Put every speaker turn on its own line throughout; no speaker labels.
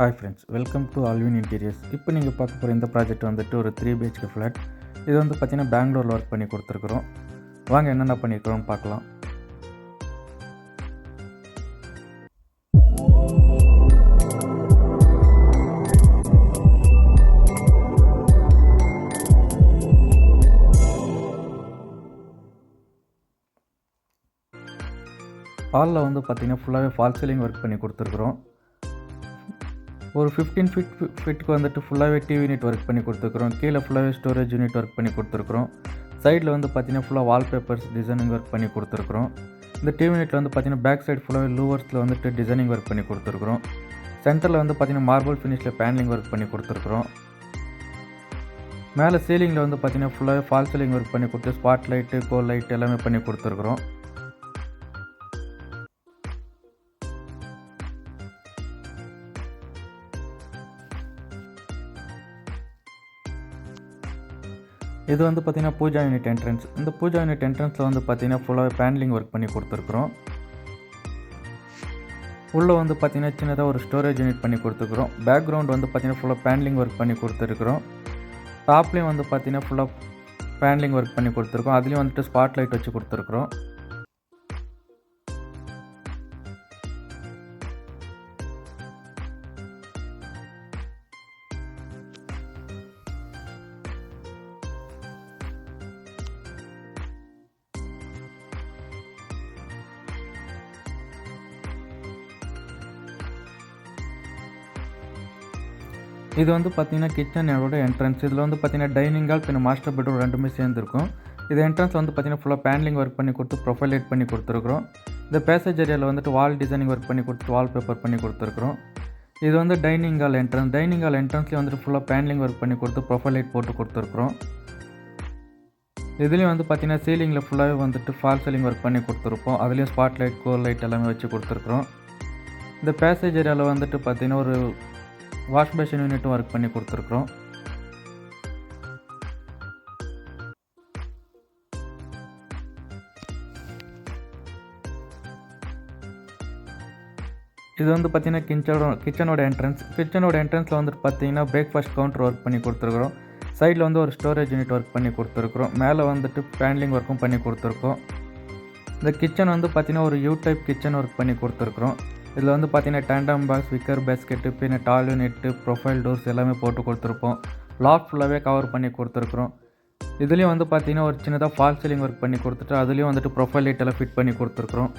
Hi friends, welcome to Alvin interiors. இப்போ நீங்கள் பார்க்க போகிற இந்த ப்ராஜெக்ட் வந்துட்டு ஒரு 3 BHK ஃப்ளாட். இது வந்து பார்த்திங்கன்னா பெங்களூரில் ஒர்க் பண்ணி கொடுத்துருக்குறோம். வாங்க என்னென்ன பண்ணியிருக்கிறோம்னு பார்க்கலாம். ஹாலில் வந்து பார்த்திங்கன்னா ஃபுல்லாகவே ஃபால் சீலிங் ஒர்க் பண்ணி கொடுத்துருக்குறோம். ஒரு 15 ஃபீட்டுக்கு வந்துட்டு ஃபுல்லாகவே டிவி யூனிட் ஒர்க் பண்ணி கொடுத்துருக்குறோம். கீழே ஃபுல்லாகவே ஸ்டோரேஜ் யூனிட் ஒர்க் பண்ணி கொடுத்துருக்குறோம். சைடில் வந்து பார்த்திங்கன்னா ஃபுல்லாக வால்பேப்பர்ஸ் டிசைனிங் ஒர்க் பண்ணி கொடுத்துருக்குறோம். இந்த டிவி யூனிட்டில் வந்து பார்த்திங்கன்னா பேக் சைடு ஃபுல்லாகவே லூவர்ஸில் வந்துட்டு டிசைனிங் ஒர்க் பண்ணி கொடுத்துருக்குறோம். சென்டரில் வந்து பார்த்திங்கன்னா மார்பிள் ஃபினிஷில் பேனலிங் ஒர்க் பண்ணி கொடுத்துருக்குறோம். மேலே சீலிங்கில் வந்து பார்த்திங்கன்னா ஃபுல்லாகவே ஃபால் சீலிங் ஒர்க் பண்ணி கொடுத்து ஸ்பாட் லைட்டு, கோல் லைட் எல்லாமே பண்ணி கொடுத்துருக்குறோம். இது வந்து பார்த்திங்கன்னா பூஜா யூனிட் என்ட்ரன்ஸ். இந்த பூஜா யூனிட் என்ட்ரன்ஸில் வந்து பார்த்திங்கன்னா ஃபுல்லாகவே பேனலிங் ஒர்க் பண்ணி கொடுத்துருக்குறோம். உள்ளே வந்து பார்த்திங்கன்னா சின்னதாக ஒரு ஸ்டோரேஜ் யூனிட் பண்ணி கொடுத்துருக்குறோம். பேக்ரவுண்ட் வந்து பார்த்திங்கன்னா ஃபுல்லாக பேனலிங் ஒர்க் பண்ணி கொடுத்துருக்குறோம். டாப்லேயும் வந்து பார்த்திங்கன்னா ஃபுல்லாக பேனலிங் ஒர்க் பண்ணி கொடுத்துருக்கோம். அதுலேயும் வந்துட்டு ஸ்பாட் லைட் வச்சு கொடுத்துருக்குறோம். இது வந்து பார்த்திங்கன்னா கிச்சனோட என்ட்ரன்ஸ். இதில் வந்து பார்த்திங்கன்னா டைனிங் ஹால் பின்ன மாஸ்டர் பெட்ரூம் ரெண்டுமே சேர்ந்துருக்கும். இது என்ட்ரன்ஸில் வந்து பார்த்திங்கன்னா ஃபுல்லாக பேனலிங் ஒர்க் பண்ணி கொடுத்து ப்ரொஃபைல் லைட் பண்ணி கொடுத்துருக்குறோம். இந்த பேசேஜ் ஏரியாவில் வந்துட்டு வால் டிசைனிங் ஒர்க் பண்ணி கொடுத்து வால்பேப்பர் பண்ணி கொடுத்துருக்குறோம். இது வந்து dining hall entrance. Dining hall என்ட்ரன்ஸ்லேயே வந்துட்டு ஃபுல்லாக பேனலிங் ஒர்க் பண்ணி கொடுத்து ப்ரொஃபைல் லைட் போட்டு கொடுத்துருக்குறோம். இதுலேயும் வந்து பார்த்திங்கன்னா சீலிங்கில் ஃபுல்லாகவே வந்துட்டு ஃபால் சீலிங் ஒர்க் பண்ணி கொடுத்துருப்போம். அதுலேயும் ஸ்பாட் லைட், கோல் லைட் எல்லாமே வச்சு கொடுத்துருக்குறோம். இந்த பேசேஜ் ஏரியாவில் வந்துட்டு பார்த்திங்கன்னா ஒரு வாஷ் பேஷன் யூனிட்டும் ஒர்க் பண்ணி கொடுத்துருக்குறோம். இது வந்து பார்த்திங்கன்னா கிச்சனோட என்ட்ரன்ஸ். கிச்சனோட என்ட்ரன்ஸில் வந்துட்டு பார்த்திங்கன்னா பிரேக்ஃபாஸ்ட் கவுண்டர் ஒர்க் பண்ணி கொடுத்துருக்குறோம். சைடில் வந்து ஒரு ஸ்டோரேஜ் யூனிட் ஒர்க் பண்ணி கொடுத்துருக்குறோம். மேலே வந்துட்டு பேனலிங் ஒர்க்கும் பண்ணி கொடுத்துருக்கோம். இந்த கிச்சன் வந்து பார்த்திங்கன்னா ஒரு யூ டைப் கிச்சன் ஒர்க் பண்ணி கொடுத்துருக்குறோம். இதில் வந்து பார்த்திங்கன்னா டேண்டம் பாக்ஸ், விக்கர் பேஸ்கெட்டு, பின்ன டால் யூனிட்டு, ப்ரொஃபைல் டோர்ஸ் எல்லாமே போட்டு கொடுத்துருப்போம். லாக் ஃபுல்லாகவே கவர் பண்ணி கொடுத்துருக்குறோம். இதுலேயும் வந்து பார்த்திங்கன்னா ஒரு சின்னதாக ஃபால் சீலிங் ஒர்க் பண்ணி கொடுத்துட்டு அதுலேயும் வந்துட்டு ப்ரொஃபைல் லைட் எல்லாம் ஃபிட் பண்ணி கொடுத்துருக்குறோம்.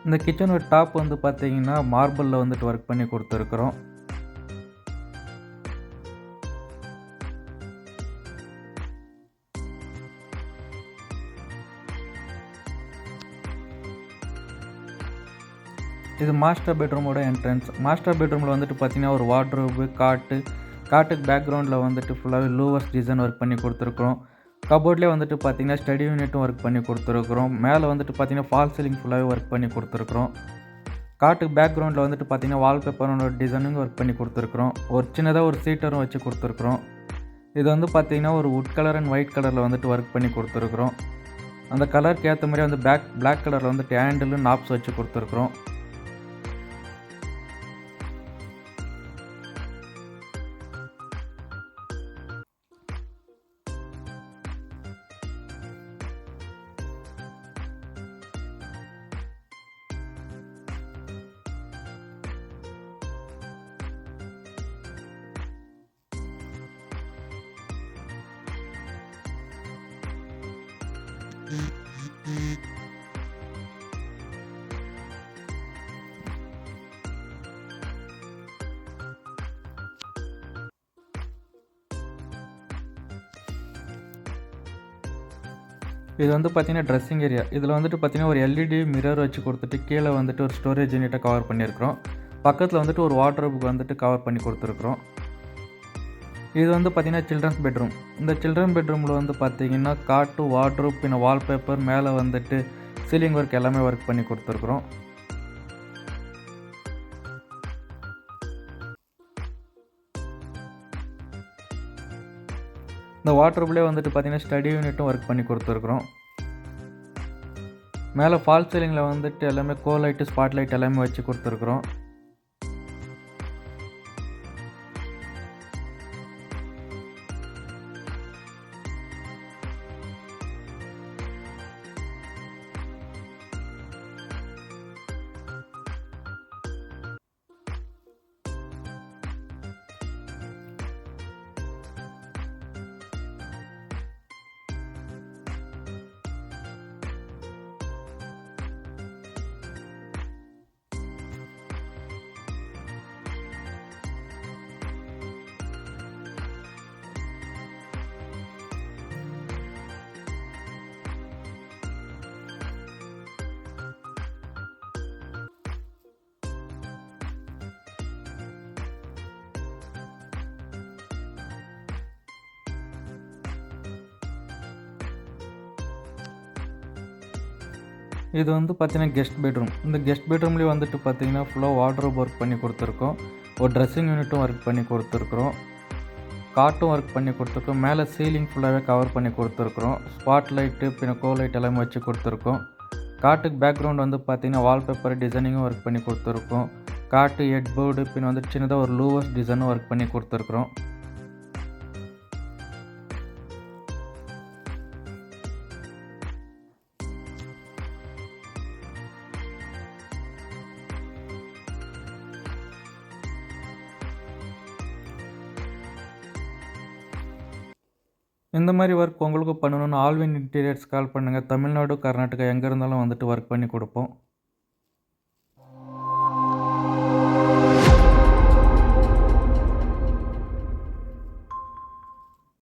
இந்த கிச்சனோட டாப் வந்து பார்த்திங்கன்னா மார்பிளில் வந்துட்டு ஒர்க் பண்ணி கொடுத்துருக்குறோம். இது மாஸ்டர் பெட்ரூமோட என்ட்ரன்ஸ். மாஸ்டர் பெட்ரூமில் வந்துட்டு பார்த்திங்கன்னா ஒரு வார்ட்ரோபு, காட்டுக்கு பேக்ரவுண்டில் வந்துட்டு ஃபுல்லாகவே லூவர்ஸ் டிசைன் ஒர்க் பண்ணி கொடுத்துருக்குறோம். கபோர்ட்லேயே வந்துட்டு பார்த்திங்கன்னா ஸ்டடி யூனிட்டும் ஒர்க் பண்ணி கொடுத்துருக்குறோம். மேலே வந்துட்டு பார்த்திங்கன்னா ஃபால் சீலிங் ஃபுல்லாகவே ஒர்க் பண்ணி கொடுத்துருக்குறோம். காட்டுக்கு பேக்ரவுண்டில் வந்துட்டு பார்த்திங்கன்னா வால்பேப்பரோட டிசைனிங் ஒர்க் பண்ணி கொடுத்துருக்குறோம். ஒரு சின்னதாக ஒரு சீட்டரும் வச்சு கொடுத்துருக்குறோம். இது வந்து பார்த்திங்கன்னா ஒரு வுட் கலர் அண்ட் ஒயிட் கலரில் வந்துட்டு ஒர்க் பண்ணி கொடுத்துருக்குறோம். அந்த கலருக்கு ஏற்ற மாதிரி வந்து பிளாக் கலரில் வந்துட்டு ஹேண்டிலும் நாப்ஸ் வச்சு கொடுத்துருக்குறோம். இது வந்து பார்த்திங்கன்னா ட்ரெஸ்ஸிங் ஏரியா. இதில் வந்துட்டு பார்த்திங்கன்னா ஒரு எல்இடி மிரர் வச்சு கொடுத்துட்டு கீழே வந்துட்டு ஒரு ஸ்டோரேஜ் யூனிட்டை கவர் பண்ணியிருக்கிறோம். பக்கத்தில் வந்துட்டு ஒரு வார்ட்ரோபுக்கு வந்துட்டு கவர் பண்ணி கொடுத்துருக்குறோம். இது வந்து பார்த்தீங்கன்னா சில்ட்ரன்ஸ் பெட்ரூம். இந்த சில்ட்ரன் பெட்ரூமில் வந்து பார்த்தீங்கன்னா காட்டு, வார்ட்ரோப், பின்ன வால்பேப்பர், மேலே வந்துட்டு சீலிங் ஒர்க் எல்லாமே ஒர்க் பண்ணி கொடுத்துருக்குறோம். இந்த வார்ட்ரோப்லேயே வந்துட்டு பார்த்தீங்கன்னா ஸ்டடி யூனிட்டும் ஒர்க் பண்ணி கொடுத்துருக்குறோம். மேலே ஃபால் சீலிங்கில் வந்துட்டு எல்லாமே கோல் லைட்டு, ஸ்பாட் லைட் எல்லாமே வச்சு கொடுத்துருக்குறோம். இது வந்து பார்த்தீங்கன்னா கெஸ்ட் பெட்ரூம். இந்த கெஸ்ட் பெட்ரூம்லேயே வந்துட்டு பார்த்தீங்கன்னா ஃபுல்லாக வார்ட்ரோப் ஒர்க் பண்ணி கொடுத்துருக்கோம். ஒரு ட்ரெஸ்ஸிங் யூனிட்டும் ஒர்க் பண்ணி கொடுத்துருக்குறோம். காட்டும் ஒர்க் பண்ணி கொடுத்துருக்கோம். மேலே சீலிங் ஃபுல்லாகவே கவர் பண்ணி கொடுத்துருக்குறோம். ஸ்பாட் லைட்டு, பின்ன கோல் லைட் எல்லாமே வச்சு கொடுத்துருக்கோம். காட்டுக்கு பேக்ரவுண்ட் வந்து பார்த்தீங்கன்னா வால்பேப்பர் டிசைனிங்கும் ஒர்க் பண்ணி கொடுத்துருக்கோம். காட்டு ஹெட் போர்டு, பின்ன வந்து சின்னதாக ஒரு லூவர்ஸ் டிசைனும் ஒர்க் பண்ணி கொடுத்துருக்குறோம். இந்த மாதிரி ஒர்க் உங்களுக்கு பண்ணணும்னு ஆல்வின் இன்டீரியர்ஸ் கால் பண்ணுங்கள். தமிழ்நாடு, கர்நாடகா எங்கே இருந்தாலும் வந்துட்டு ஒர்க் பண்ணி கொடுப்போம்.